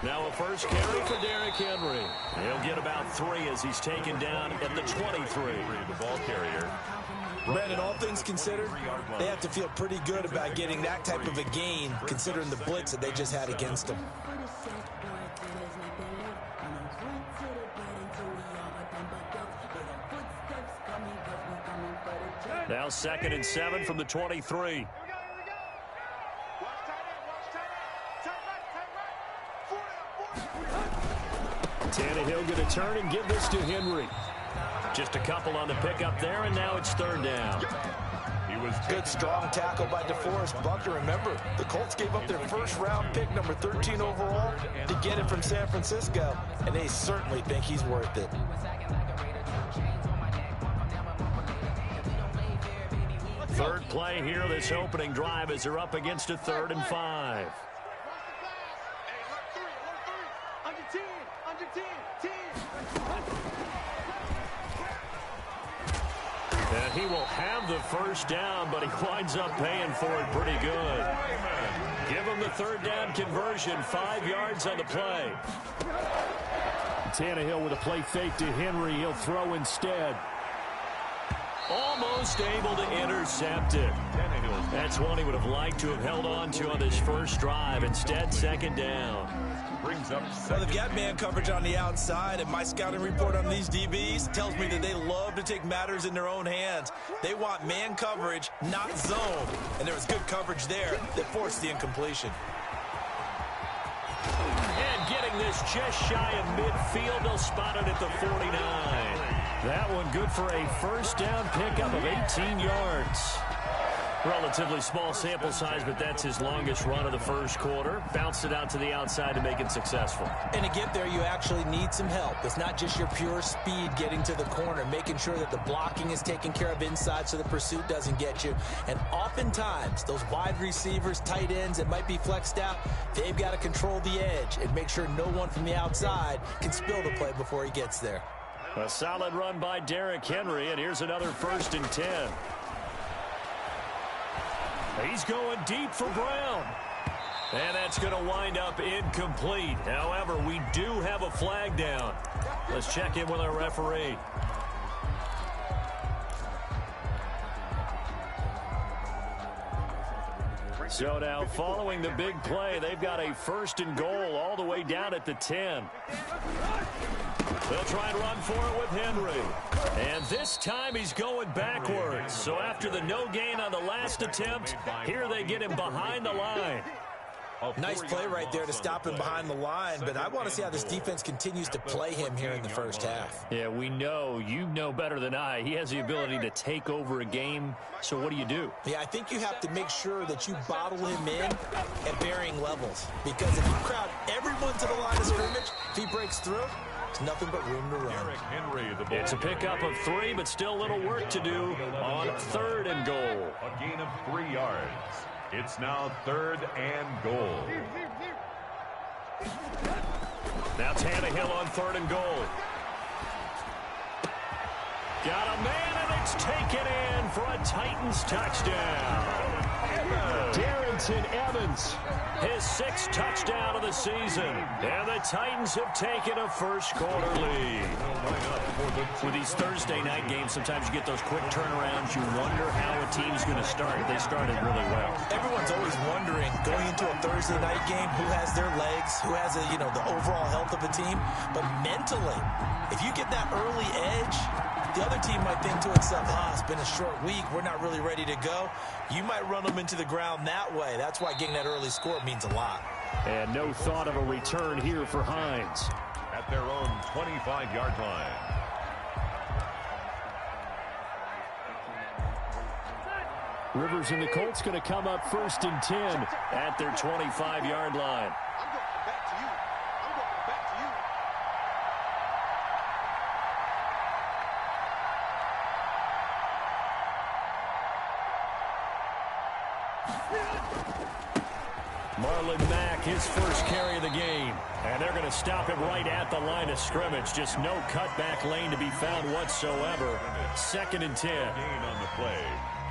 Now a first carry for Derrick Henry. He'll get about 3 as he's taken down at the 23. The ball carrier. Brandon, all things considered, they have to feel pretty good about getting that type of a gain, considering the blitz that they just had against them. Now 2nd and 7 from the 23. Tannehill going to turn and give this to Henry. Just a couple on the pickup there, and now it's 3rd down. He was good, strong tackle by DeForest Buckner. Remember, the Colts gave up their first-round pick, number 13 overall, to get it from San Francisco, and they certainly think he's worth it. Third play here, this opening drive, as they're up against a 3rd and 5. And he will have the first down, but he winds up paying for it pretty good. Give him the 3rd down conversion, 5 yards on the play. Tannehill with a play fake to Henry. He'll throw instead. Almost able to intercept it. That's one he would have liked to have held on to on this first drive. Instead, 2nd down. Brings up well, they've got man coverage on the outside, and my scouting report on these DBs tells me that they love to take matters in their own hands. They want man coverage, not zone. And there was good coverage there that forced the incompletion. And getting this just shy of midfield, they'll spot it at the 49. That one good for a first down pickup of 18 yards. Relatively small sample size, but that's his longest run of the first quarter. Bounced it out to the outside to make it successful. And to get there, you actually need some help. It's not just your pure speed getting to the corner, making sure that the blocking is taken care of inside so the pursuit doesn't get you. And oftentimes, those wide receivers, tight ends that might be flexed out, they've got to control the edge and make sure no one from the outside can spill the play before he gets there. A solid run by Derrick Henry, and here's another 1st and 10. He's going deep for Brown. And that's going to wind up incomplete. However, we do have a flag down. Let's check in with our referee. So now, following the big play, they've got a 1st and goal all the way down at the 10. They'll try and run for it with Henry. And this time he's going backwards. So after the no gain on the last attempt, here they get him behind the line. Nice play right there to stop him behind the line, but I want to see how this defense continues to play him here in the first half. Yeah, we know. You know better than I. He has the ability to take over a game, so what do? Yeah, I think you have to make sure that you bottle him in at varying levels, because if you crowd everyone to the line of scrimmage, if he breaks through, there's nothing but room to run. It's a pickup of 3, but still a little work to do on 3rd and goal. A gain of 3 yards. It's now 3rd and goal. Now Tannehill on 3rd and goal. Got a man, and it's taken in for a Titans touchdown. Darrynton Evans, his 6th touchdown of the season. And the Titans have taken a first quarter lead. With these Thursday night games, sometimes you get those quick turnarounds. You wonder how a team's going to start. They started really well. Everyone's always wondering, going into a Thursday night game, who has their legs, who has the overall health of a team. But mentally, if you get that early edge, the other team might think to itself, it's been a short week, we're not really ready to go. You might run them into the ground that way. That's why getting that early score means a lot. And no thought of a return here for Hines. At their own 25-yard line. Rivers and the Colts going to come up 1st and 10 at their 25-yard line. Marlon Mack, his first carry of the game. And they're going to stop him right at the line of scrimmage. Just no cutback lane to be found whatsoever. 2nd and 10. Gain on the play.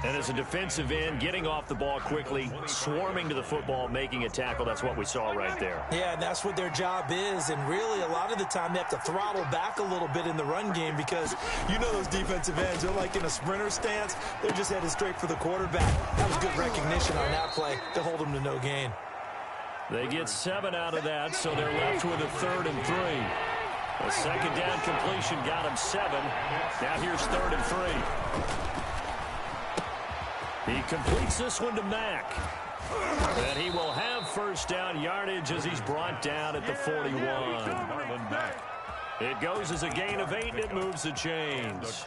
And as a defensive end, getting off the ball quickly, swarming to the football, making a tackle, that's what we saw right there. Yeah, and that's what their job is. And really, a lot of the time, they have to throttle back a little bit in the run game because you know those defensive ends, they're like in a sprinter stance. They're just headed straight for the quarterback. That was good recognition on that play to hold them to no gain. They get 7 out of that, so they're left with a 3rd and 3. A second down completion got him 7. Now here's 3rd and 3. He completes this one to Mack. And he will have first down yardage as he's brought down at the 41. It goes as a gain of 8, and it moves the chains.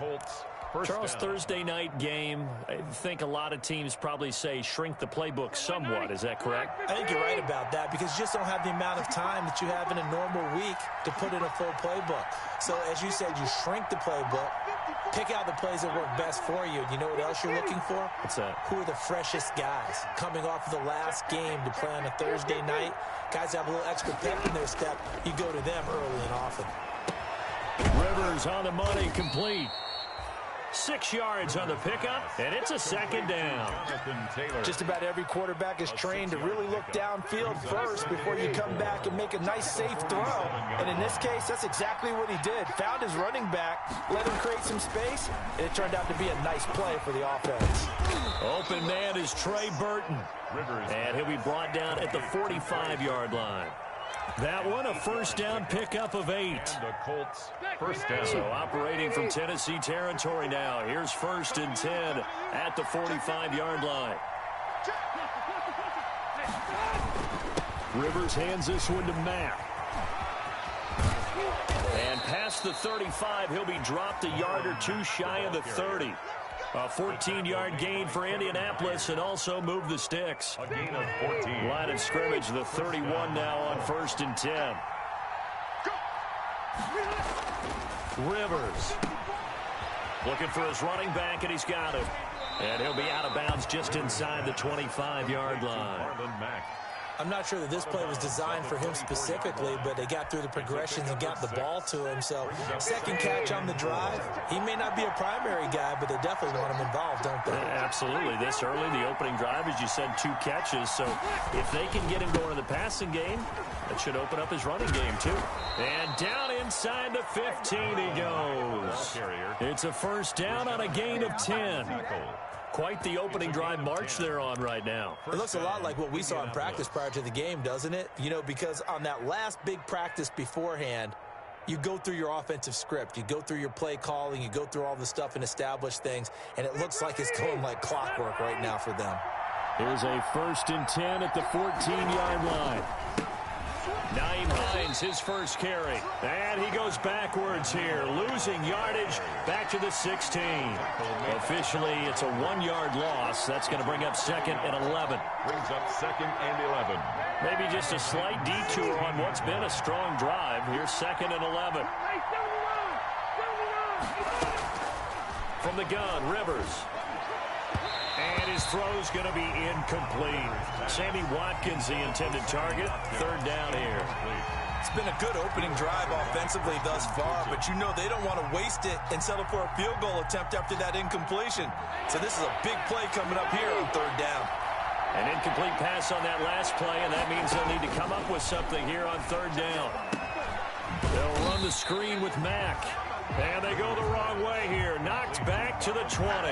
Charles, Thursday night game, I think a lot of teams probably say shrink the playbook somewhat. Is that correct? I think you're right about that because you just don't have the amount of time that you have in a normal week to put in a full playbook. So, as you said, you shrink the playbook, pick out the plays that work best for you. You know what else you're looking for? What's that? Who are the freshest guys coming off of the last game to play on a Thursday night? Guys have a little extra pep in their step. You go to them early and often. Rivers on the money, complete. 6 yards on the pickup, and it's a second down. Just about every quarterback is trained to really look downfield first before you come back and make a nice, safe throw. And in this case, that's exactly what he did. Found his running back, let him create some space, and it turned out to be a nice play for the offense. Open man is Trey Burton, and he'll be brought down at the 45-yard line. That one, a first down pickup of 8. The Colts, first down. So operating from Tennessee territory now. Here's 1st and 10 at the 45-yard line. Rivers hands this one to Mack. And past the 35, he'll be dropped a yard or 2 shy of the 30. A 14-yard gain for Indianapolis and also move the sticks. A gain of 14. Line of scrimmage, the 31 now on 1st and 10. Rivers looking for his running back, and he's got him. And he'll be out of bounds just inside the 25-yard line. Marlon Mack. I'm not sure that this play was designed for him specifically, but they got through the progressions and got the ball to him. So, second catch on the drive. He may not be a primary guy, but they definitely want him involved, don't they? Absolutely. This early, the opening drive, as you said, 2 catches. So, if they can get him going in the passing game, that should open up his running game, too. And down inside the 15 he goes. It's a first down on a gain of 10. Quite the opening drive march they're on right now. It looks a lot like what we saw in practice prior to the game, doesn't it? You know, because on that last big practice beforehand, you go through your offensive script. You go through your play calling. You go through all the stuff and establish things. And it looks like it's going like clockwork right now for them. Here's a 1st and 10 at the 14-yard line. Nyheim Hines, his first carry. And he goes backwards here, losing yardage back to the 16. Officially, it's a 1-yard loss. That's going to bring up 2nd and 11. Brings up 2nd and 11. Maybe just a slight detour on what's been a strong drive. Here's 2nd and 11. From the gun, Rivers. And his throw's going to be incomplete. Sammy Watkins, the intended target. 3rd down here. It's been a good opening drive offensively thus far, but you know they don't want to waste it and settle for a field goal attempt after that incompletion. So this is a big play coming up here on 3rd down. An incomplete pass on that last play, and that means they'll need to come up with something here on 3rd down. They'll run the screen with Mack. And they go the wrong way here. Knocked back to the 20.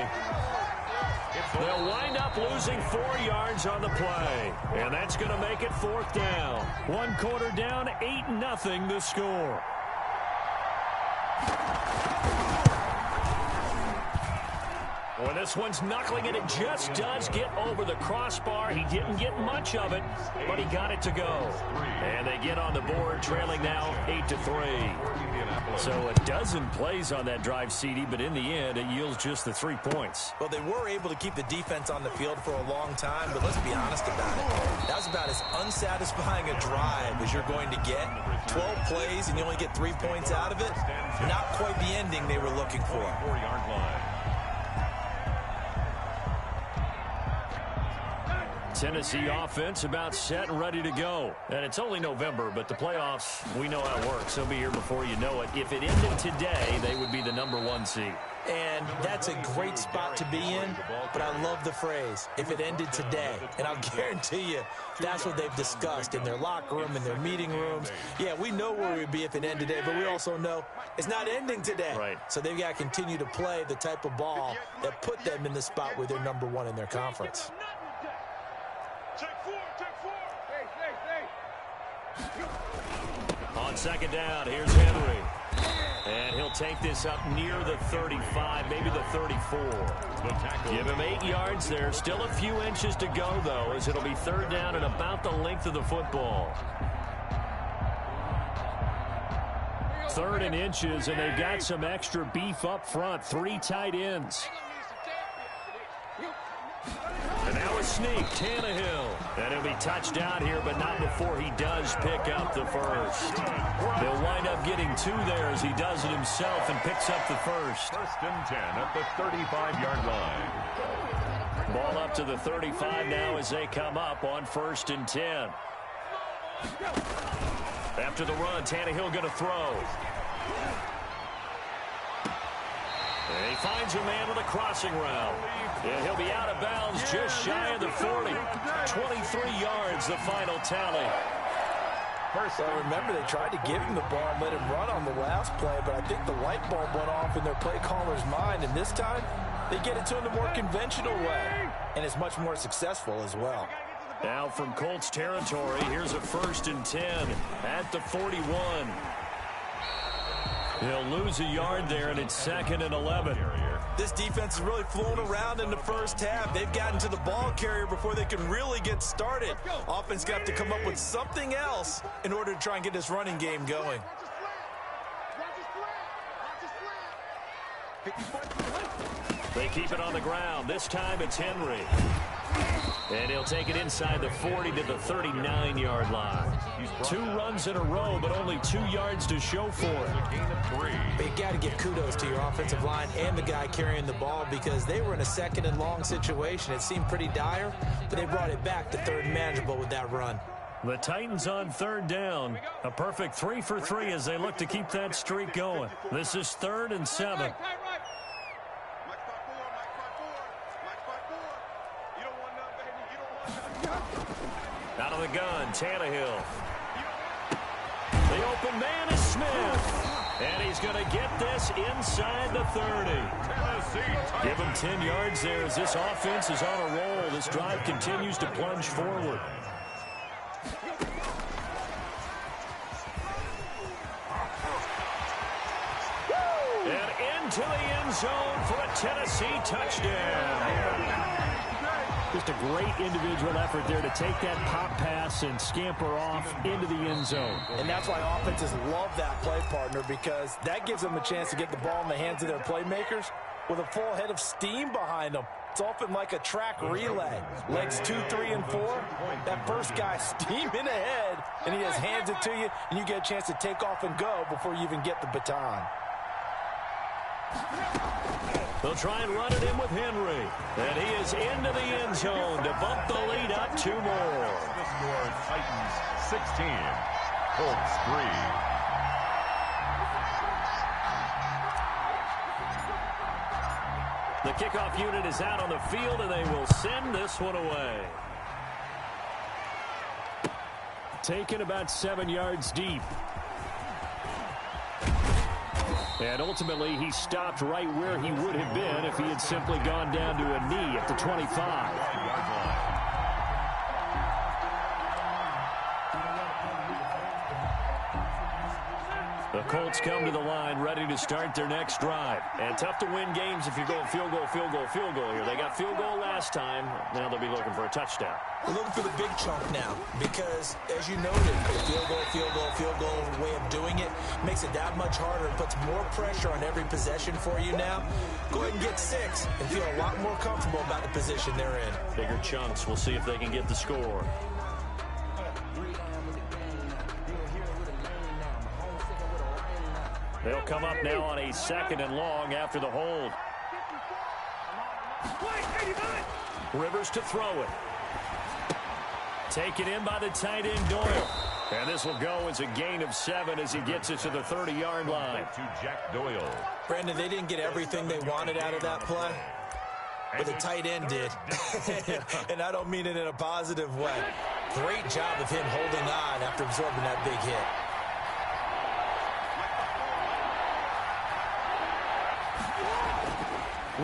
They'll wind up losing 4 yards on the play. And that's going to make it 4th down. 1 quarter down, 8-0 the score. Well, this one's knuckling, and it just does get over the crossbar. He didn't get much of it, but he got it to go. And they get on the board, trailing now 8-3. So a dozen plays on that drive, CD, but in the end, it yields just the 3 points. Well, they were able to keep the defense on the field for a long time, but let's be honest about it. That was about as unsatisfying a drive as you're going to get. 12 plays, and you only get 3 points out of it. Not quite the ending they were looking for. 4-yard line. Tennessee offense about set and ready to go. And it's only November, but the playoffs, we know how it works. They'll be here before you know it. If it ended today, they would be the #1 seed. And that's a great spot to be in, but I love the phrase, if it ended today. And I'll guarantee you, that's what they've discussed in their locker room, in their meeting rooms. Yeah, we know where we'd be if it ended today, but we also know it's not ending today. Right. So they've got to continue to play the type of ball that put them in the spot where they're #1 in their conference. On second down, here's Henry. And he'll take this up near the 35, maybe the 34. Give him 8 yards there. Still a few inches to go, though, as it'll be third down and about the length of the football. 3rd and inches, and they've got some extra beef up front. 3 tight ends. And now a sneak, Tannehill. And he'll be touched down here, but not before he does pick up the first. He'll wind up getting 2 there as he does it himself and picks up the first. 1st and 10 at the 35-yard line. Ball up to the 35 now as they come up on 1st and 10. After the run, Tannehill going to throw. And he finds a man with a crossing route. And he'll be out of bounds just shy of the 40. 23 yards, the final tally. Well, remember, they tried to give him the ball and let him run on the last play, but I think the light bulb went off in their play caller's mind, and this time they get it to him the more conventional way, and it's much more successful as well. Now from Colts territory, here's a 1st and 10 at the 41. He'll lose a yard there, and it's 2nd and 11. This defense is really flown around in the first half. They've gotten to the ball carrier before they can really get started. Offense got to come up with something else in order to try and get this running game going. They keep it on the ground. This time it's Henry. And he'll take it inside the 40 to the 39-yard line. 2 runs in a row, but only 2 yards to show for it. But you got to give kudos to your offensive line and the guy carrying the ball because they were in a 2nd and long situation. It seemed pretty dire, but they brought it back to 3rd and manageable with that run. The Titans on 3rd down. A perfect 3 for 3 as they look to keep that streak going. This is 3rd and 7. Out of the gun, Tannehill. The open man is Smith. And he's going to get this inside the 30. Give him 10 yards there as this offense is on a roll. This drive continues to plunge forward. And into the end zone for a Tennessee touchdown. Just a great individual effort there to take that pop pass and scamper off into the end zone. And that's why offenses love that play, partner, because that gives them a chance to get the ball in the hands of their playmakers with a full head of steam behind them. It's often like a track relay. Legs 2, 3, and 4. That first guy steaming ahead, and he just hands it to you, and you get a chance to take off and go before you even get the baton. They'll try and run it in with Henry. And he is into the end zone to bump the lead up 2 more. The score, Titans 16, Colts 3. The kickoff unit is out on the field, and they will send this one away. Taken about 7 yards deep. And ultimately, he stopped right where he would have been if he had simply gone down to a knee at the 25. The Colts come to the line ready to start their next drive. And tough to win games if you're going field goal, field goal, field goal here. They got field goal last time. Now they'll be looking for a touchdown. We're looking for the big chunk now because, as you noted, the field goal, field goal, field goal way of doing it makes it that much harder. It puts more pressure on every possession for you now. Go ahead and get 6 and feel a lot more comfortable about the position they're in. Bigger chunks. We'll see if they can get the score. They'll come up now on a 2nd and long after the hold. Rivers to throw it. Taken in by the tight end, Doyle. And this will go as a gain of 7 as he gets it to the 30-yard line. To Jack Doyle. Brandon, they didn't get everything they wanted out of that play, but the tight end did. And I don't mean it in a positive way. Great job of him holding on after absorbing that big hit.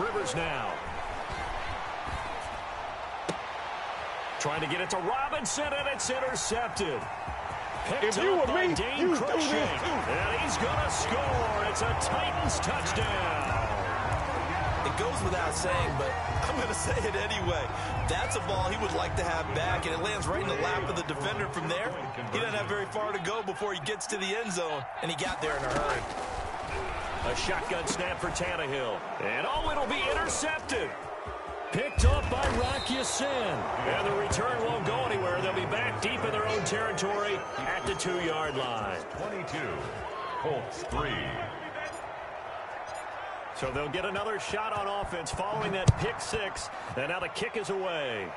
Rivers now. Trying to get it to Robinson, and it's intercepted. Picked up by Dane Cruikshank. And he's going to score. It's a Titans touchdown. It goes without saying, but I'm going to say it anyway. That's a ball he would like to have back, and it lands right in the lap of the defender from there. He doesn't have very far to go before he gets to the end zone, and he got there in a hurry. A shotgun snap for Tannehill. And it'll be intercepted. Picked up by Rock Ya-Sin. And the return won't go anywhere. They'll be back deep in their own territory at the 2-yard line. 22. Colts 3. So they'll get another shot on offense following that pick 6. And now the kick is away.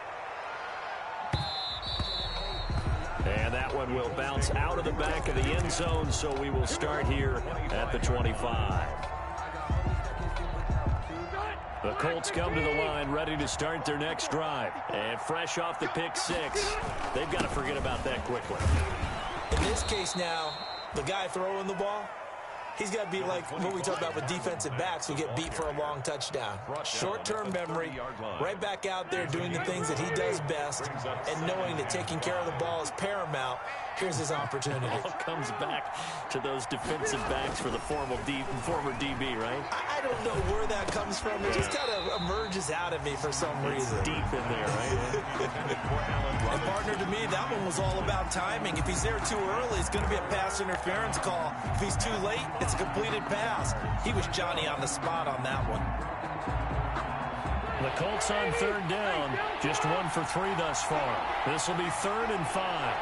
And that one will bounce out of the back of the end zone, so we will start here at the 25. The Colts come to the line ready to start their next drive. And fresh off the pick 6, they've got to forget about that quickly. In this case now, the guy throwing the ball, he's got to be like what we talk about with defensive backs who get beat for a long touchdown. Short-term memory, right back out there doing the things that he does best, and knowing that taking care of the ball is paramount. Here's his opportunity. It all comes back to those defensive backs for the former DB, right? I don't know where that comes from. It just kind of emerges out of me for some reason. It's deep in there, right? And partner, to me, that one was all about timing. If he's there too early, it's going to be a pass interference call. If he's too late, it's a completed pass. He was Johnny on the spot on that one. The Colts on 3rd down, just 1 for 3 thus far. This will be 3rd and 5.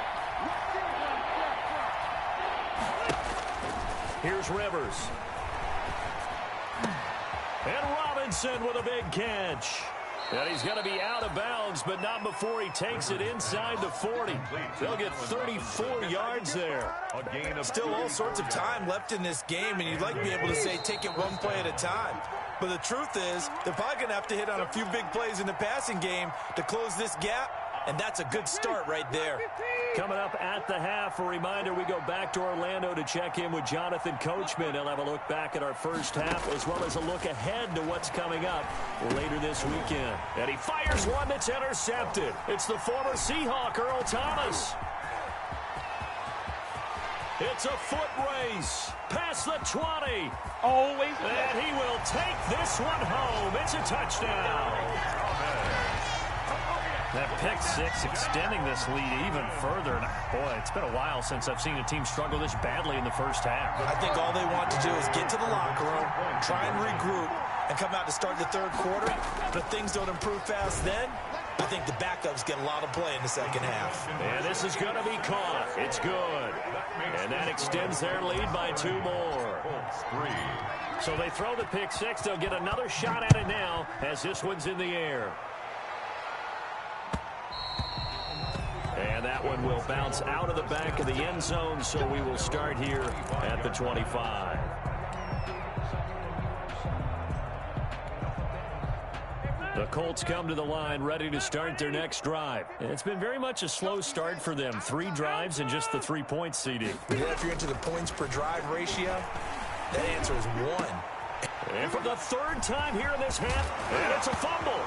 Here's Rivers. And Robinson with a big catch. And he's going to be out of bounds, but not before he takes it inside the 40. They'll get 34 yards there. Still all sorts of time left in this game, and you'd like to be able to say take it one play at a time. But the truth is, they're probably going to have to hit on a few big plays in the passing game to close this gap, and that's a good start right there. Coming up at the half, a reminder, we go back to Orlando to check in with Jonathan Coachman. He'll have a look back at our first half as well as a look ahead to what's coming up later this weekend. And he fires one that's intercepted. It's the former Seahawk, Earl Thomas. It's a foot race past the 20. Always. And he will take this one home. It's a touchdown. That pick 6 extending this lead even further. And boy, it's been a while since I've seen a team struggle this badly in the first half. I think all they want to do is get to the locker room, try and regroup, and come out to start the 3rd quarter. But things don't improve fast then. I think the backups get a lot of play in the second half. And this is going to be caught. It's good. And that extends their lead by 2 more. So they throw the pick 6. They'll get another shot at it now as this one's in the air. And that one will bounce out of the back of the end zone, so we will start here at the 25. The Colts come to the line ready to start their next drive. And it's been very much a slow start for them. 3 drives and just the 3-point seeding. Yeah, if you're into the points per drive ratio, that answer is 1. And for the 3rd time here in this half, and it's a fumble.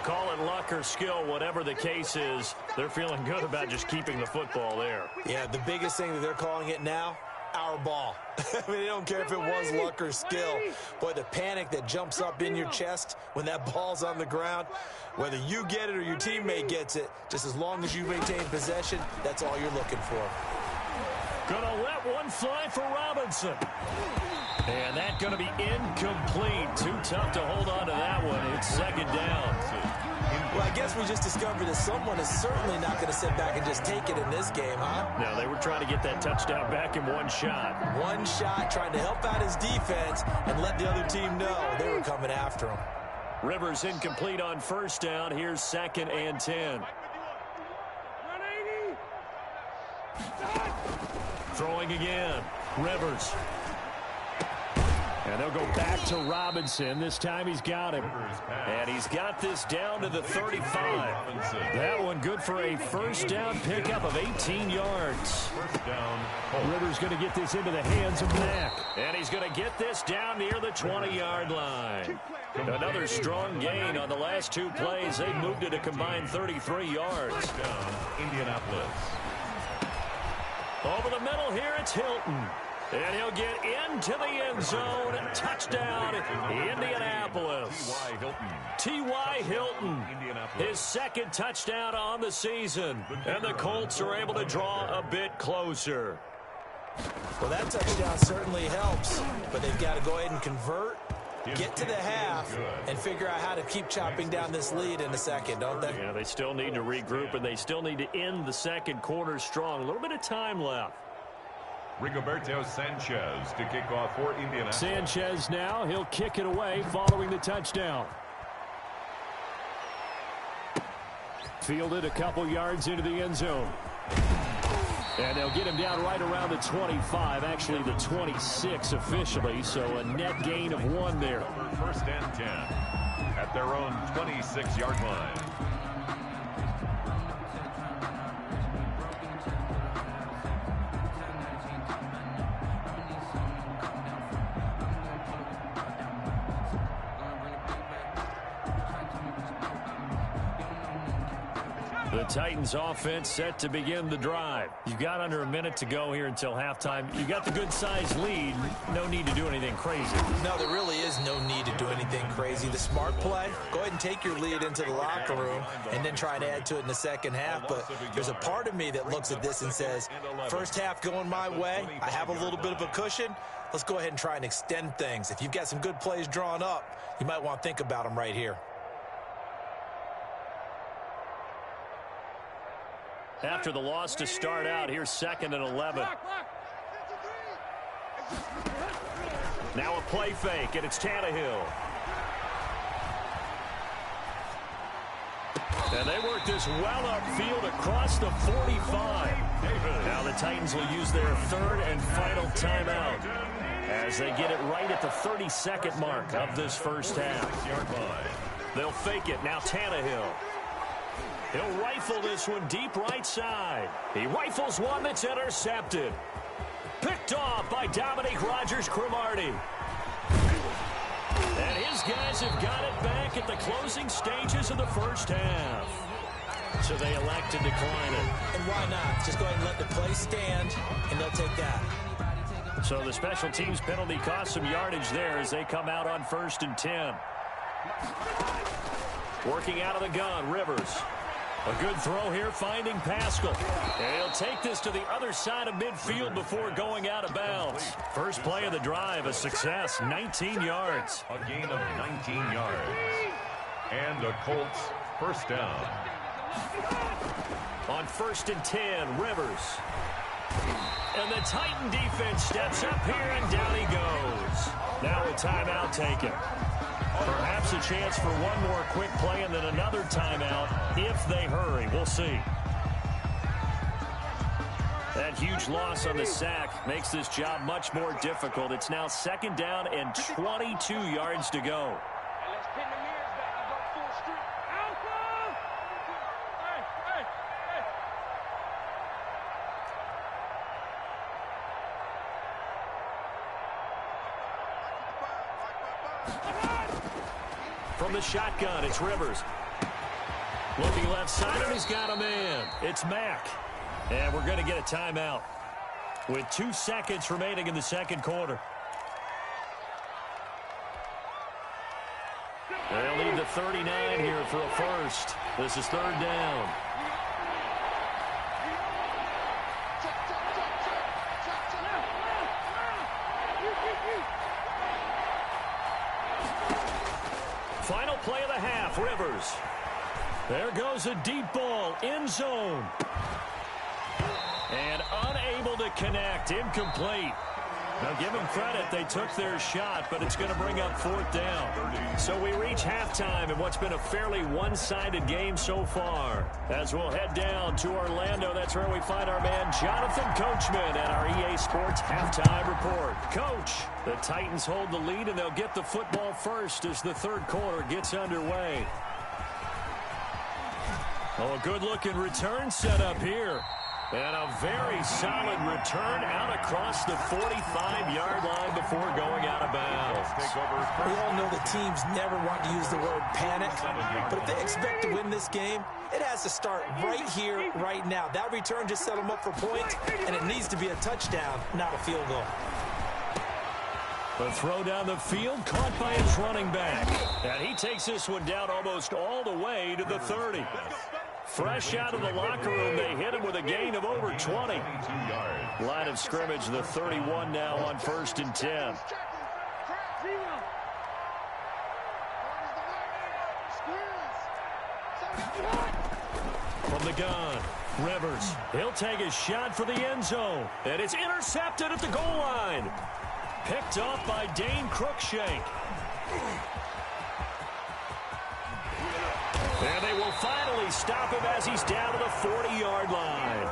Call it luck or skill, whatever the case is, they're feeling good about just keeping the football there. Yeah, the biggest thing that they're calling it now, our ball. I mean, they don't care if it was luck or skill. Boy, the panic that jumps up in your chest when that ball's on the ground, whether you get it or your teammate gets it, just as long as you maintain possession, that's all you're looking for. Gonna let one fly for Robinson. And that's going to be incomplete. Too tough to hold on to that one. It's 2nd down. Well, I guess we just discovered that someone is certainly not going to sit back and just take it in this game, huh? No, they were trying to get that touchdown back in one shot. One shot, trying to help out his defense and let the other team know they were coming after him. Rivers incomplete on first down. Here's 2nd and 10. Throwing again. Rivers. And they'll go back to Robinson. This time he's got him. And he's got this down to the 35. That one good for a first down pickup of 18 yards. First down. Rivers going to get this into the hands of Mack. And he's going to get this down near the 20-yard line. Another strong gain on the last 2 plays. They moved it a combined 33 yards. First down, Indianapolis. Over the middle here, it's Hilton. And he'll get into the end zone. Touchdown, Indianapolis. T.Y. Hilton. T.Y. Hilton, his 2nd touchdown on the season. And the Colts are able to draw a bit closer. Well, that touchdown certainly helps, but they've got to go ahead and convert, get to the half, and figure out how to keep chopping down this lead in the second, don't they? Yeah, they still need to regroup, and they still need to end the second quarter strong. A little bit of time left. Rigoberto Sanchez to kick off for Indianapolis. Sanchez now, he'll kick it away following the touchdown. Fielded a couple yards into the end zone. And they'll get him down right around the 25, actually the 26 officially, so a net gain of 1 there. First and 10 at their own 26-yard line. The Titans offense set to begin the drive. You've got under a minute to go here until halftime. You've got the good-sized lead. No need to do anything crazy. No, there really is no need to do anything crazy. The smart play, go ahead and take your lead into the locker room and then try and add to it in the second half. But there's a part of me that looks at this and says, first half going my way, I have a little bit of a cushion. Let's go ahead and try and extend things. If you've got some good plays drawn up, you might want to think about them right here. After the loss to start out, here's 2nd and 11. Now a play fake, and it's Tannehill. And they work this well upfield across the 45. Now the Titans will use their 3rd and final timeout as they get it right at the 32nd mark of this first half. They'll fake it. Now Tannehill. He'll rifle this one deep right side. He rifles one that's intercepted. Picked off by Dominique Rodgers-Cromartie. And his guys have got it back at the closing stages of the first half. So they elect to decline it. And why not? Just go ahead and let the play stand, and they'll take that. So the special teams penalty cost some yardage there as they come out on 1st and 10. Working out of the gun, Rivers. A good throw here, finding Pascal. And he'll take this to the other side of midfield before going out of bounds. First play of the drive, a success, 19 yards. A gain of 19 yards. And the Colts first down. On 1st and 10, Rivers. And the Titan defense steps up here, and down he goes. Now a timeout taken. Perhaps a chance for one more quick play and then another timeout if they hurry. We'll see. That huge loss on the sack makes this job much more difficult. It's now 2nd down and 22 yards to go. From the shotgun, it's Rivers. Looking left side, and he's got a man. It's Mack. And we're going to get a timeout with 2 seconds remaining in the second quarter. They'll need the 39 here for a first. This is 3rd down. Final play of the half, Rivers. There goes a deep ball, end zone. And unable to connect, incomplete. Now, give them credit. They took their shot, but it's going to bring up 4th down. So we reach halftime in what's been a fairly one-sided game so far. As we'll head down to Orlando, that's where we find our man Jonathan Coachman at our EA Sports Halftime Report. Coach, the Titans hold the lead, and they'll get the football first as the third quarter gets underway. Oh, a good-looking return set up here. And a very solid return out across the 45-yard line before going out of bounds. We all know that teams never want to use the word panic, but if they expect to win this game, it has to start right here, right now. That return just set them up for points, and it needs to be a touchdown, not a field goal. The throw down the field, caught by his running back. And he takes this one down almost all the way to the 30. Fresh out of the locker room, they hit him with a gain of over 20. Line of scrimmage, the 31 now on 1st and 10. From the gun, Rivers. He'll take a shot for the end zone. And it's intercepted at the goal line. Picked off by Dane Cruikshank. And they will finally stop him as he's down to the 40-yard line.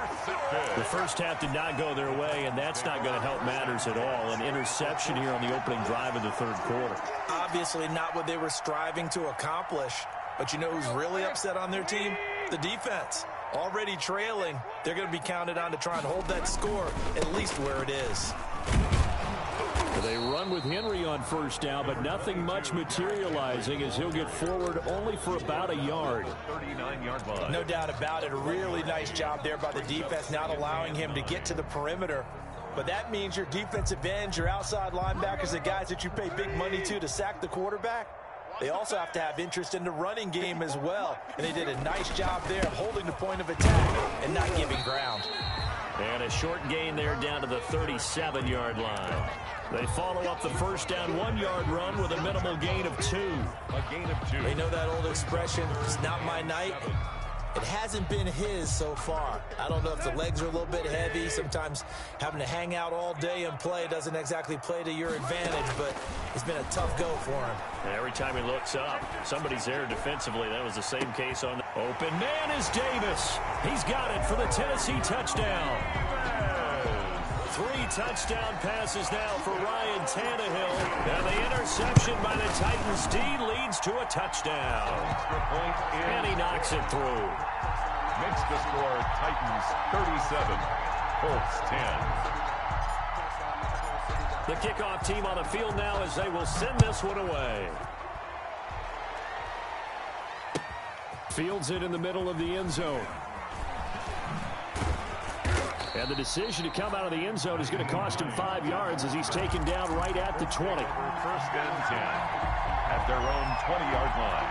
The first half did not go their way, and that's not going to help matters at all. An interception here on the opening drive of the third quarter. Obviously not what they were striving to accomplish. But you know who's really upset on their team? The defense. Already trailing, they're going to be counted on to try and hold that score at least where it is. They run with Henry on first down, but nothing much materializing as he'll get forward only for about a yard. 39-yard line. No doubt about it. A really nice job there by the defense, not allowing him to get to the perimeter. But that means your defensive ends, your outside linebackers, the guys that you pay big money to sack the quarterback, they also have to have interest in the running game as well. And they did a nice job there of holding the point of attack and not giving ground. And a short gain there down to the 37-yard line. They follow up the first down 1-yard run with a minimal gain of 2. A gain of 2. They know that old expression, it's not my night. It hasn't been his so far. I don't know if the legs are a little bit heavy. Sometimes having to hang out all day and play doesn't exactly play to your advantage, but it's been a tough go for him. And every time he looks up, somebody's there defensively. That was the same case on the open man is Davis. He's got it for the Tennessee touchdown. 3 touchdown passes now for Ryan Tannehill. And the interception by the Titans D leads to a touchdown. And he knocks it through. Makes the score Titans 37, Colts 10. The kickoff team on the field now as they will send this one away. Fields it in the middle of the end zone. And the decision to come out of the end zone is going to cost him 5 yards as he's taken down right at the 20. 1st and 10 at their own 20-yard line.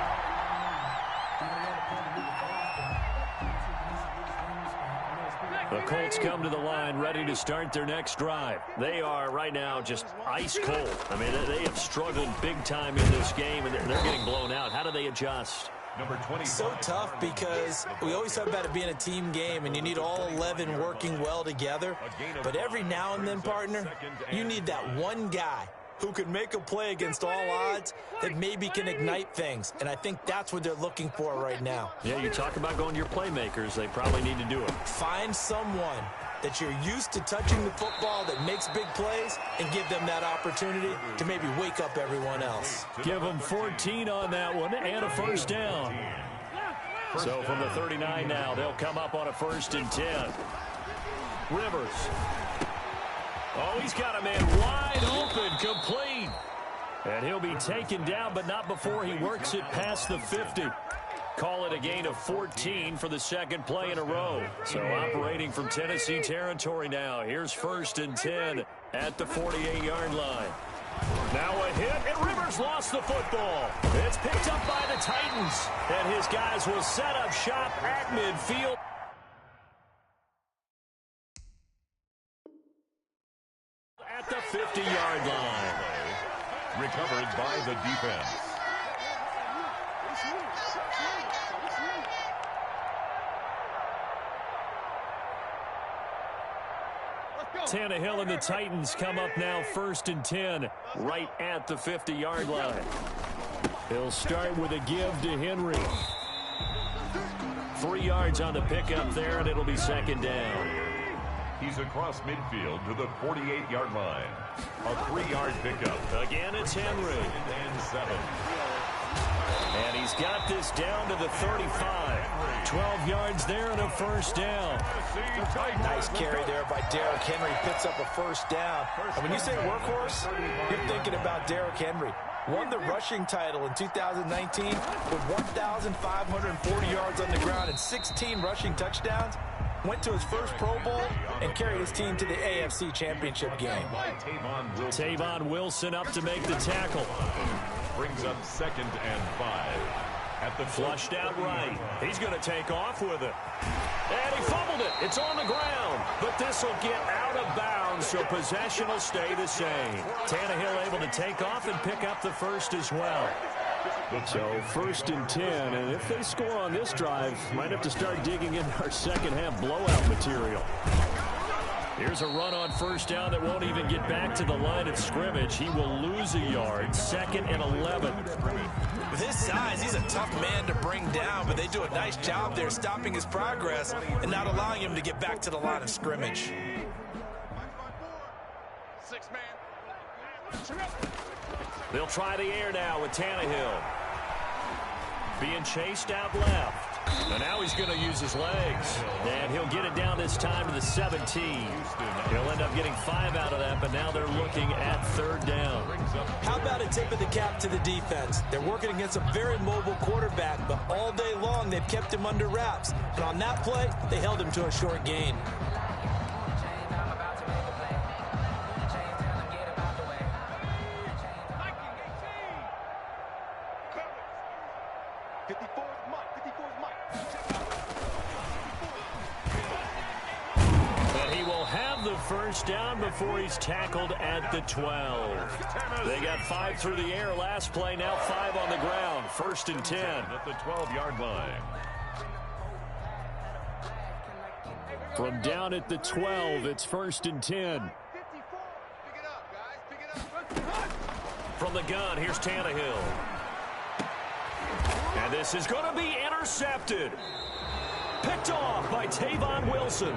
The Colts come to the line ready to start their next drive. They are right now just ice cold. I mean, they have struggled big time in this game, and they're getting blown out. How do they adjust? Number 20. So tough because we always talk about it being a team game and you need all 11 working well together. But every now and then, partner, you need that one guy who can make a play against all odds that maybe can ignite things. And I think that's what they're looking for right now. Yeah, you talk about going to your playmakers. They probably need to do it. Find someone that you're used to touching the football that makes big plays and give them that opportunity to maybe wake up everyone else. Give them 14 on that one and a first down. So from the 39 now, they'll come up on a 1st and 10. Rivers. Oh, he's got a man wide open, complete. And he'll be taken down, but not before he works it past the 50. Call it a gain of 14 for the second play in a row. So operating from Tennessee territory now. Here's 1st and 10 at the 48-yard line. Now a hit, and Rivers lost the football. It's picked up by the Titans, and his guys will set up shop at midfield. At the 50-yard line. Recovered by the defense. Tannehill and the Titans come up now 1st and 10, right at the 50-yard line. He'll start with a give to Henry. 3 yards on the pickup there, and it'll be 2nd down. He's across midfield to the 48-yard line. A 3-yard pickup. Again, it's Henry. And 7. And he's got this down to the 35. 12 yards there and a 1st down. Nice carry there by Derrick Henry. Picks up a 1st down. And when you say workhorse, you're thinking about Derrick Henry. Won the rushing title in 2019 with 1,540 yards on the ground and 16 rushing touchdowns. Went to his first Pro Bowl and carried his team to the AFC Championship game. Tavon Wilson up to make the tackle. Brings up 2nd and 5. At the flushed out right. He's going to take off with it. And he fumbled it. It's on the ground. But this will get out of bounds, so possession will stay the same. Tannehill able to take off and pick up the 1st as well. So 1st and 10, and if they score on this drive, might have to start digging in our second-half blowout material. Here's a run on 1st down that won't even get back to the line of scrimmage. He will lose a yard. 2nd and 11. With his size, he's a tough man to bring down, but they do a nice job there stopping his progress and not allowing him to get back to the line of scrimmage. 6-man. They'll try the air now with Tannehill. Being chased out left. And now he's going to use his legs. And he'll get it down this time to the 17. He'll end up getting 5 out of that, but now they're looking at 3rd down. How about a tip of the cap to the defense? They're working against a very mobile quarterback, but all day long they've kept him under wraps. And on that play, they held him to a short gain. And he will have the 1st down before he's tackled at the 12. They got 5 through the air last play, now 5 on the ground. 1st and 10 at the 12-yard line. From down at the 12, it's 1st and 10. From the gun, here's Tannehill. And this is going to be intercepted. Picked off by Tavon Wilson.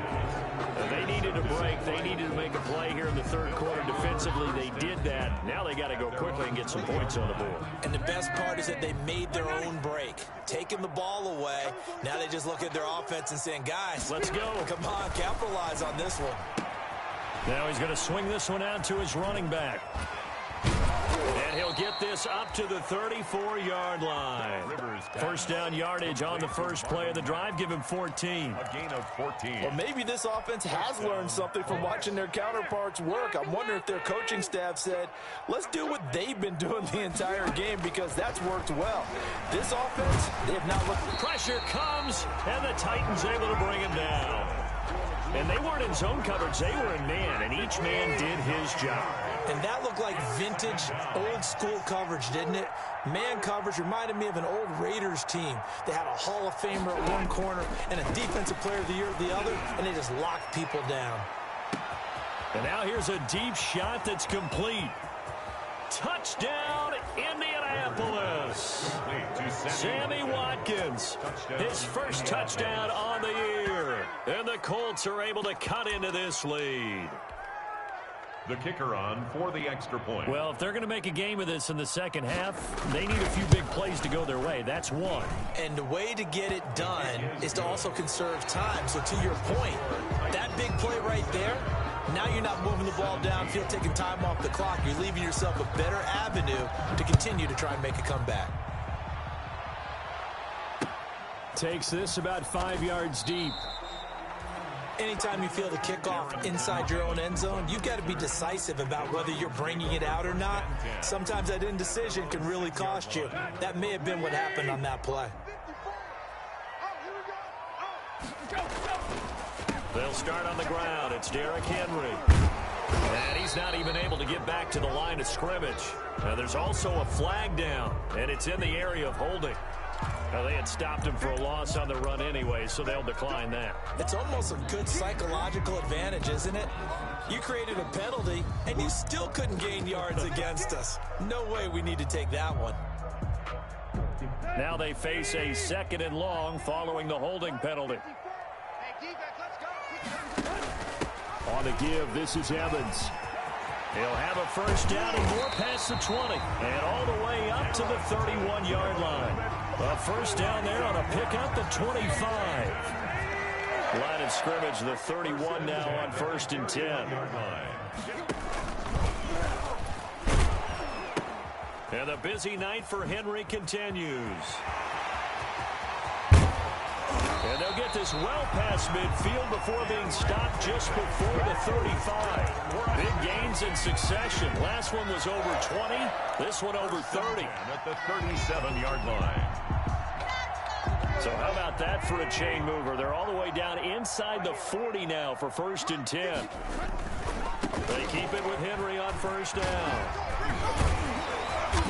They needed a break. They needed to make a play here in the 3rd quarter. Defensively, they did that. Now they got to go quickly and get some points on the board. And the best part is that they made their own break. Taking the ball away. Now they just look at their offense and saying, guys, let's go. Come on, capitalize on this one. Now he's going to swing this one out to his running back. And he'll get this up to the 34-yard line. 1st down yardage on the first play of the drive. Give him 14. A gain of 14. Well, maybe this offense has learned something from watching their counterparts work. I'm wondering if their coaching staff said, let's do what they've been doing the entire game because that's worked well. This offense, they have not looked. Pressure comes, and the Titans able to bring him down. And they weren't in zone coverage. They were in man, and each man did his job. And that looked like vintage, old-school coverage, didn't it? Man coverage reminded me of an old Raiders team. They had a Hall of Famer at one corner and a Defensive Player of the Year at the other, and they just locked people down. And now here's a deep shot that's complete. Touchdown, Indianapolis. Sammy Watkins, his first touchdown on the year. And the Colts are able to cut into this lead. The kicker on for the extra point. Well, if they're going to make a game of this in the second half, they need a few big plays to go their way. That's one. And the way to get it done is to also conserve time. So to your point, that big play right there, now you're not moving the ball downfield, taking time off the clock. You're leaving yourself a better avenue to continue to try and make a comeback. Takes this about 5 yards deep. Anytime you feel the kickoff inside your own end zone, you've got to be decisive about whether you're bringing it out or not. Sometimes that indecision can really cost you. That may have been what happened on that play. They'll start on the ground. It's Derrick Henry. And he's not even able to get back to the line of scrimmage. Now, there's also a flag down, and it's in the area of holding. Well, they had stopped him for a loss on the run anyway, so they'll decline that. It's almost a good psychological advantage, isn't it? You created a penalty, and you still couldn't gain yards against us. No way we need to take that one. Now they face a 2nd and long following the holding penalty. On the give, this is Evans. He'll have a first down and more past the 20. And all the way up to the 31-yard line. A first down there on a pickup at 25. Line of scrimmage, the 31 now on 1st and 10. And the busy night for Henry continues. And they'll get this well past midfield before being stopped just before the 35. Big gains in succession. Last one was over 20. This one over 30. At the 37-yard line. So how about that for a chain mover? They're all the way down inside the 40 now for 1st and 10. They keep it with Henry on first down.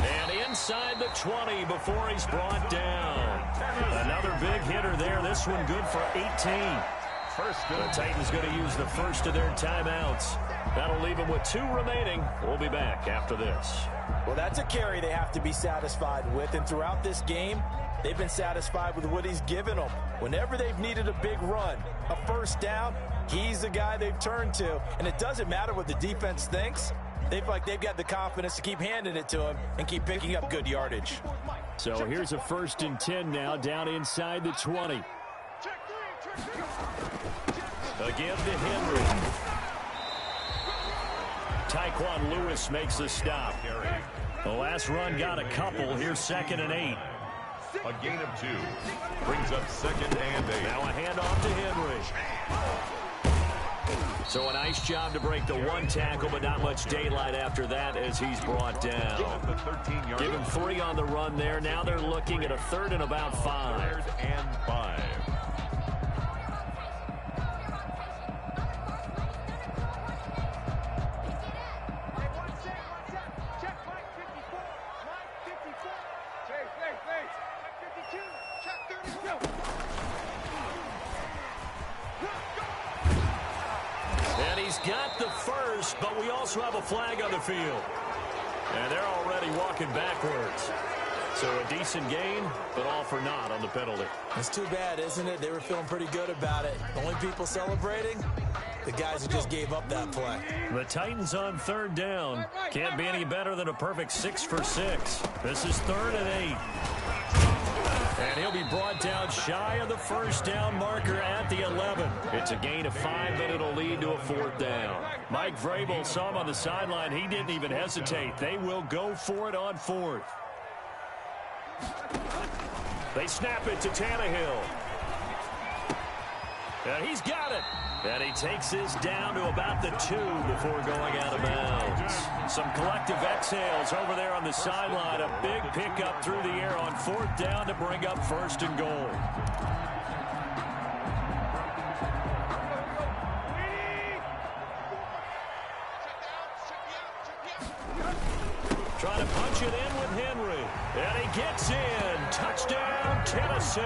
And inside the 20 before he's brought down. Another big hitter there. This one good for 18. The Titans going to use the first of their timeouts. That'll leave them with 2 remaining. We'll be back after this. Well, that's a carry they have to be satisfied with. And throughout this game, they've been satisfied with what he's given them. Whenever they've needed a big run, a first down, he's the guy they've turned to. And it doesn't matter what the defense thinks. They feel like they've got the confidence to keep handing it to him and keep picking up good yardage. So here's a 1st and 10 now down inside the 20. Again to Henry. Tyquan Lewis makes the stop. The last run got a couple. Here's 2nd and 8. A gain of 2. Brings up 2nd and 8. Now a handoff to Henry. So a nice job to break the 1 tackle, but not much daylight after that as he's brought down. Give him 3 on the run there. Now they're looking at a 3rd and about 5. 3rd and 5. Got the first, but we also have a flag on the field. And they're already walking backwards. So a decent gain, but all for naught on the penalty. It's too bad, isn't it? They were feeling pretty good about it. The only people celebrating, the guys who just gave up that play. The Titans on 3rd down. Can't be any better than a perfect 6 for 6. This is 3rd and 8. And he'll be brought down shy of the first down marker at the 11. It's a gain of 5, but it'll lead to a 4th down. Mike Vrabel saw him on the sideline. He didn't even hesitate. They will go for it on 4th. They snap it to Tannehill. And he's got it. And he takes this down to about the 2 before going out of bounds. Some collective exhales over there on the sideline. A big pickup through the air on 4th down to bring up 1st and goal. Trying to punch it in with Henry. And he gets in. Touchdown, Tennessee.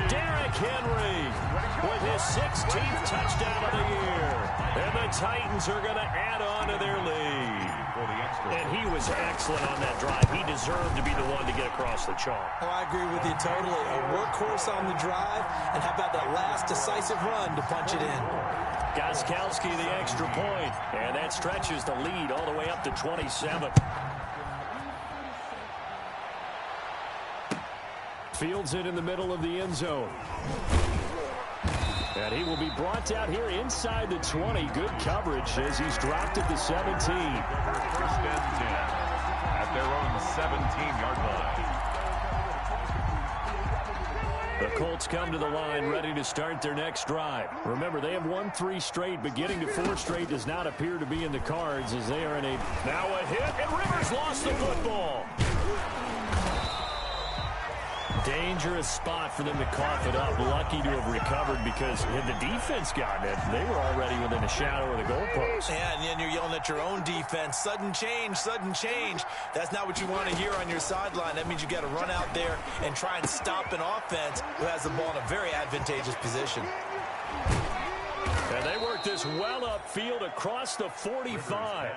Derrick Henry with his 16th touchdown of the year. And the Titans are going to add on to their lead. And he was excellent on that drive. He deserved to be the one to get across the chalk. Oh, I agree with you totally. A workhorse on the drive, and how about that last decisive run to punch it in? Gostkowski the extra point, and that stretches the lead all the way up to 27. Fields it in the middle of the end zone. And he will be brought out here inside the 20. Good coverage as he's dropped at the 17. 1st and 10 at their own 17-yard line. The Colts come to the line ready to start their next drive. Remember, they have won 3 straight, but getting to 4 straight does not appear to be in the cards as they are in a... Now a hit, and Rivers lost the football. Dane dangerous spot for them to cough it up. Lucky to have recovered because had the defense gotten it, they were already within a shadow of the goalpost. Yeah, and then you're yelling at your own defense. Sudden change, sudden change. That's not what you want to hear on your sideline. That means you got to run out there and try and stop an offense who has the ball in a very advantageous position. And they worked this well upfield across the 45.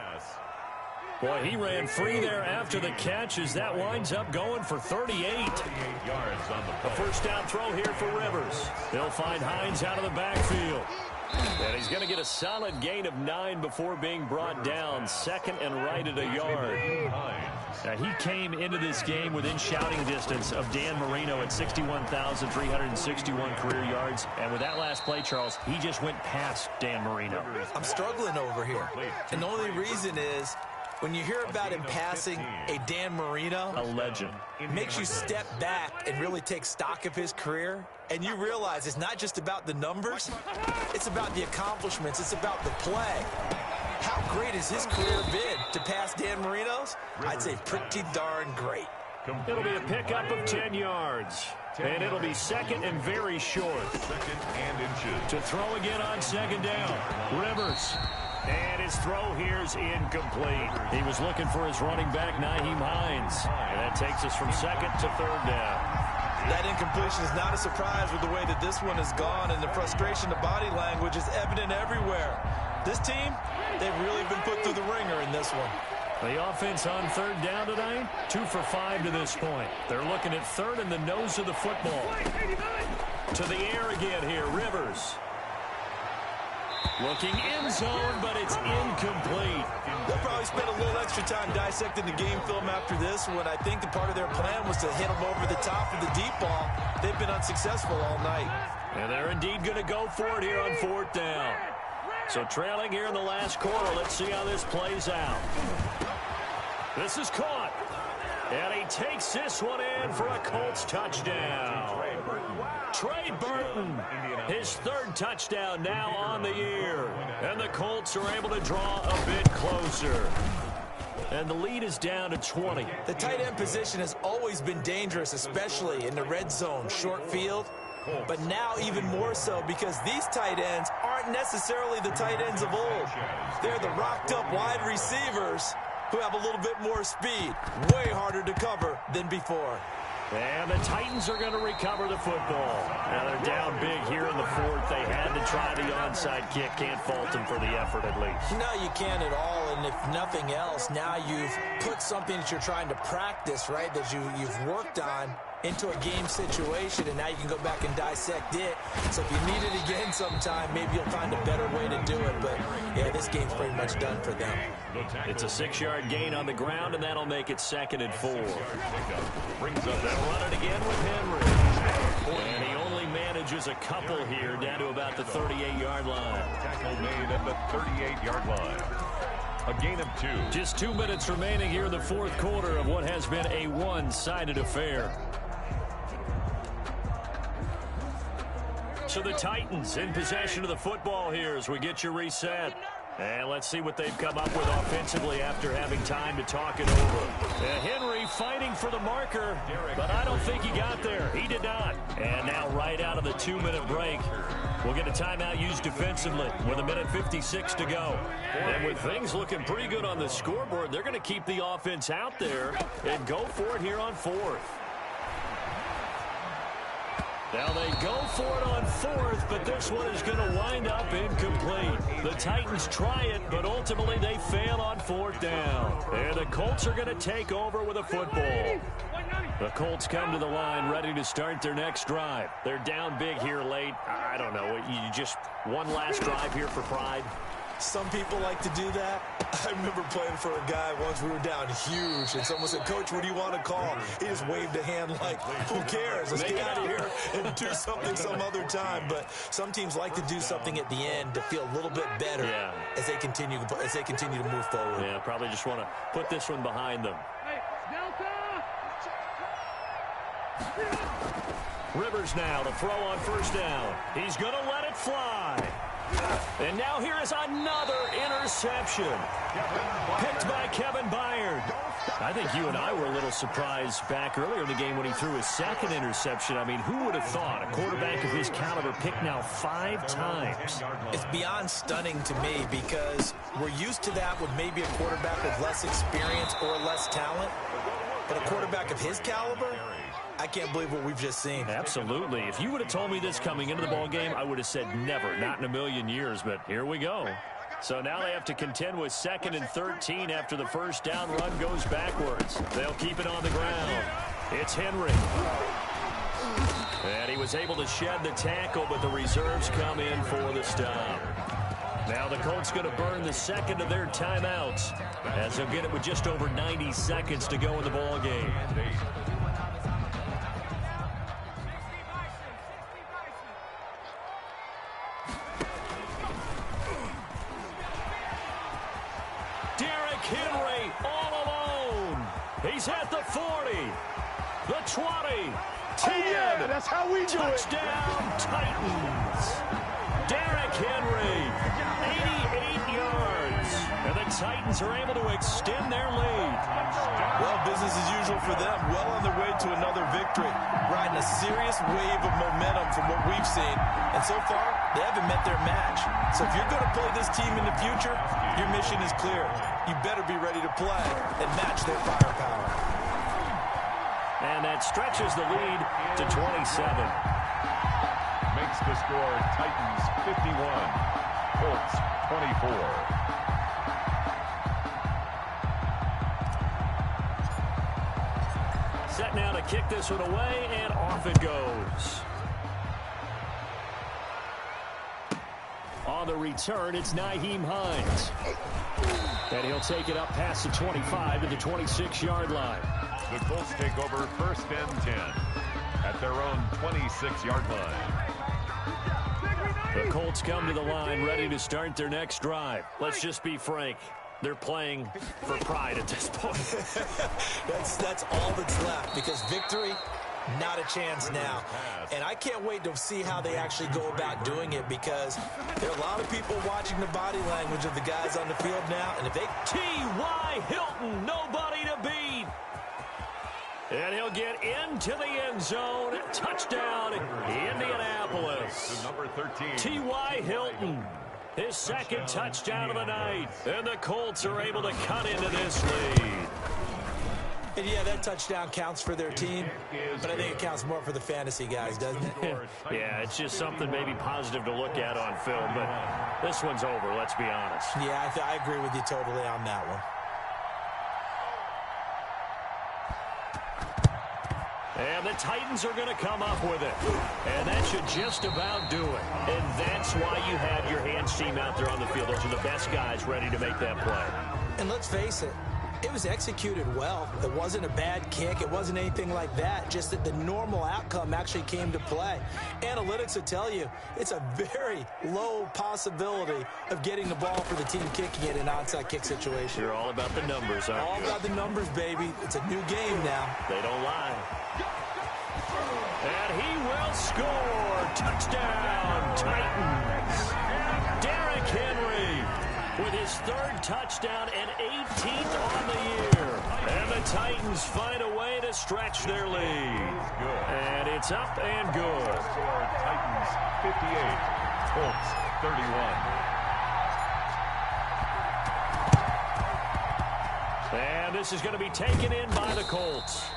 Boy, he ran free there after the catch as that winds up going for 38. A first down throw here for Rivers. He'll find Hines out of the backfield. And he's going to get a solid gain of 9 before being brought down. Second and right at a yard. Now, he came into this game within shouting distance of Dan Marino at 61,361 career yards. And with that last play, Charles, he just went past Dan Marino. I'm struggling over here. And the only reason is when you hear about him passing a Dan Marino, a legend, it makes you step back and really take stock of his career. And you realize it's not just about the numbers. It's about the accomplishments. It's about the play. How great has his career been to pass Dan Marino's? I'd say pretty darn great. It'll be a pickup of 10 yards. And it'll be second and very short. Second and inches. To throw again on second down. Rivers. And his throw here's incomplete. He was looking for his running back, Nyheim Hines. And that takes us from second to third down. That incompletion is not a surprise with the way that this one has gone, and the frustration, the body language is evident everywhere. This team, they've really been put through the ringer in this one. The offense on third down tonight, 2 for 5 to this point. They're looking at third in the nose of the football. To the air again here, Rivers. Looking end zone, but it's incomplete. They'll probably spend a little extra time dissecting the game film after this one. I think the part of their plan was to hit them over the top of the deep ball. They've been unsuccessful all night. And they're indeed going to go for it here on fourth down. So trailing here in the last quarter. Let's see how this plays out. This is caught. And he takes this one in for a Colts touchdown. Trey Burton, his third touchdown now on the year. And the Colts are able to draw a bit closer. And the lead is down to 20. The tight end position has always been dangerous, especially in the red zone, short field. But now even more so because these tight ends aren't necessarily the tight ends of old. They're the rocked-up wide receivers who have a little bit more speed. Way harder to cover than before. And the Titans are going to recover the football. Now they're down big here in the fourth. They had to try the onside kick. Can't fault them for the effort at least. No, you can't at all. And if nothing else, now you've put something that you're trying to practice, right, that you've worked on into a game situation, and now you can go back and dissect it. So if you need it again sometime, maybe you'll find a better way to do it. But, yeah, this game's pretty much done for them. It's a 6-yard gain on the ground, and that'll make it 2nd and 4. Brings up that They'll run it again with Henry. And he only manages a couple here down to about the 38-yard line. tackle made at the 38-yard line. A gain of 2. Just 2 minutes remaining here in the fourth quarter of what has been a one-sided affair. So the Titans in possession of the football here as we get you reset. And let's see what they've come up with offensively after having time to talk it over. Henry fighting for the marker, but I don't think he got there. He did not. And now right out of the 2-minute break, we'll get a timeout used defensively with 1:56 to go. And with things looking pretty good on the scoreboard, they're going to keep the offense out there and go for it here on fourth. Now they go for it on fourth, but this one is going to wind up incomplete. The Titans try it, but ultimately they fail on fourth down. And the Colts are going to take over with a football. The Colts come to the line ready to start their next drive. They're down big here late. I don't know. You just one last drive here for pride. Some people like to do that. I remember playing for a guy once. We were down huge, and someone said, "Coach, what do you want to call?" He just waved a hand like, "Who cares? Let's get out of here and do something some other time." But some teams like to do something at the end to feel a little bit better as they continue to move forward. Yeah, probably just want to put this one behind them. Rivers now to throw on first down. He's going to let it fly. And now here is another interception. Picked by Kevin Byard. I think you and I were a little surprised back earlier in the game when he threw his second interception. I mean, who would have thought a quarterback of his caliber picked now 5 times? It's beyond stunning to me because we're used to that with maybe a quarterback with less experience or less talent. But a quarterback of his caliber, I can't believe what we've just seen. Absolutely. If you would have told me this coming into the ball game, I would have said never, not in a million years. But here we go. So now they have to contend with 2nd and 13 after the first down run goes backwards. They'll keep it on the ground. It's Henry. And he was able to shed the tackle, but the reserves come in for the stop. Now the Colts going to burn the second of their timeouts as they'll get it with just over 90 seconds to go in the ball game. Derrick Henry all alone. He's at the 40, the 20, 10. Yeah, that's how we do it. Touchdown, Titans. Derrick Henry, 88 yards. And the Titans are able to extend their lead. Well, business as usual for them. Well on their way to another victory. Riding a serious wave of momentum from what we've seen. And so far, they haven't met their match. So if you're going to play this team in the future, your mission is clear. You better be ready to play and match their firepower. And that stretches the lead to 27. Makes the score Titans 51, Colts 24. Set now to kick this one away, and off it goes. On the return, it's Nyheim Hines. And he'll take it up past the 25 to the 26-yard line. The Colts take over 1st and 10 at their own 26-yard line. The Colts come to the line ready to start their next drive. Let's just be frank. They're playing for pride at this point. That's all that's left because victory, not a chance now. And I can't wait to see how they actually go about doing it because there are a lot of people watching the body language of the guys on the field now. And if they... T.Y. Hilton, nobody to beat. And he'll get into the end zone. Touchdown, Indianapolis. Number 13. T.Y. Hilton, his 2nd touchdown of the night. And the Colts are able to cut into this lead. And yeah, that touchdown counts for their team, but I think it counts more for the fantasy guys, doesn't it? Yeah, it's just something maybe positive to look at on film, but this one's over, let's be honest. Yeah, I agree with you totally on that one. And the Titans are going to come up with it. And that should just about do it. And that's why you have your hands team out there on the field. Those are the best guys ready to make that play. And let's face it, it was executed well. It wasn't a bad kick. It wasn't anything like that. Just that the normal outcome actually came to play. Analytics will tell you it's a very low possibility of getting the ball for the team kicking it in an onside kick situation. You're all about the numbers, aren't you? All about the numbers, baby. It's a new game now. They don't lie. And he will score. Touchdown, Titans. Derrick Henry with his 3rd touchdown and 18th on the year. And the Titans find a way to stretch their lead. And it's up and good. Score Titans 58, Colts 31. And this is going to be taken in by the Colts.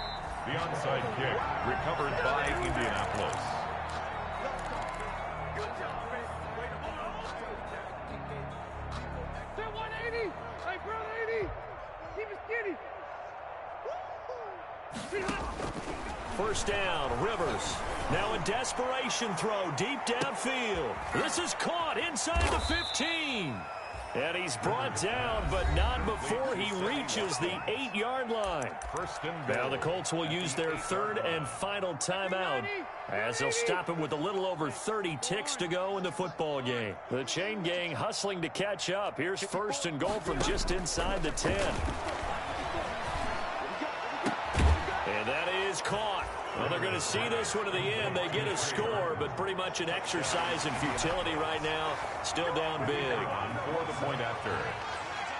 The onside kick recovered by Indianapolis. First down, Rivers. Now a desperation throw deep downfield. This is caught inside the 15. And he's brought down, but not before he reaches the 8-yard line. Now the Colts will use their 3rd and final timeout as they'll stop it with a little over 30 ticks to go in the football game. The chain gang hustling to catch up. Here's 1st and goal from just inside the 10. And that is caught. Well, they're going to see this one to the end. They get a score, but pretty much an exercise in futility right now. Still down big. For the point after.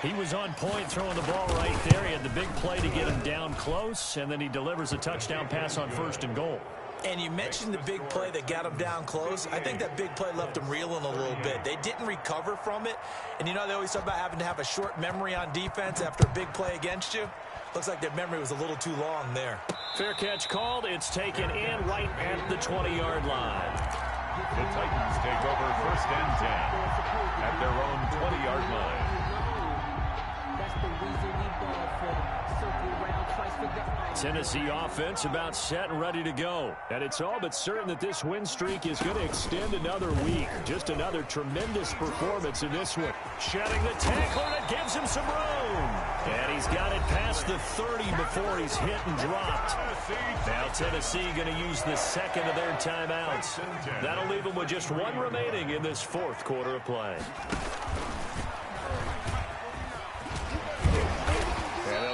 He was on point throwing the ball right there. He had the big play to get him down close, and then he delivers a touchdown pass on 1st and goal. And you mentioned the big play that got him down close. I think that big play left him reeling a little bit. They didn't recover from it. And, you know, they always talk about having to have a short memory on defense after a big play against you. Looks like their memory was a little too long there. Fair catch called. It's taken in right at the 20-yard line. The Titans take over 1st and 10 at their own 20-yard line. That's the reason we ball for. Circle around twice for the Tennessee offense about set and ready to go. And it's all but certain that this win streak is going to extend another week. Just another tremendous performance in this one. Shedding the tackler that gives him some room. And he's got it past the 30 before he's hit and dropped. Now Tennessee going to use the second of their timeouts. That'll leave them with just one remaining in this 4th quarter of play.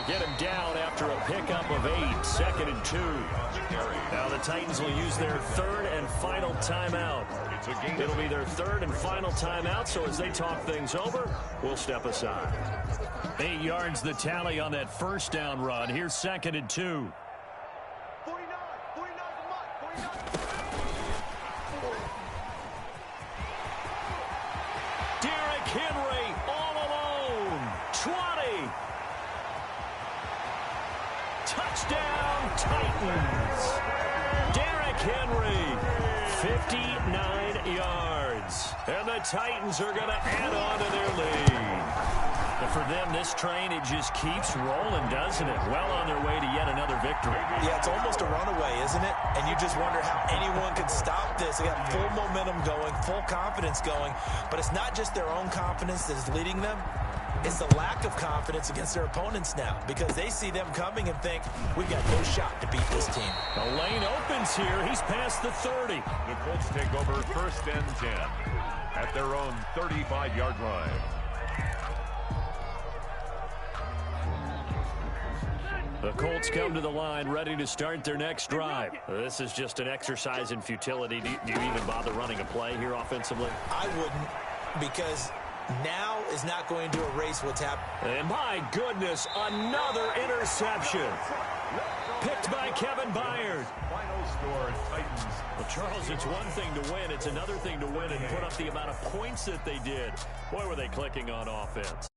Get him down after a pickup of 8, 2nd and 2. Now the Titans will use their 3rd and final timeout. It'll be their 3rd and final timeout, so as they talk things over, we'll step aside. 8 yards the tally on that 1st down run. Here's 2nd and 2. Derrick Henry all alone. 20. Touchdown, Titans. Derrick Henry, 59 yards. And the Titans are going to add on to their lead. And for them, this train, it just keeps rolling, doesn't it? Well on their way to yet another victory. Yeah, it's almost a runaway, isn't it? And you just wonder how anyone could stop this. They got full momentum going, full confidence going. But it's not just their own confidence that is leading them. It's the lack of confidence against their opponents now because they see them coming and think, we've got no shot to beat this team. The lane opens here. He's past the 30. The Colts take over 1st and 10 at their own 35-yard line. The Colts come to the line ready to start their next drive. This is just an exercise in futility. Do you even bother running a play here offensively? I wouldn't because now is not going to erase what's happened. And my goodness, another interception. Picked by Kevin Byard. Final score, Titans. Well, Charles, it's one thing to win. It's another thing to win and put up the amount of points that they did. Boy, were they clicking on offense.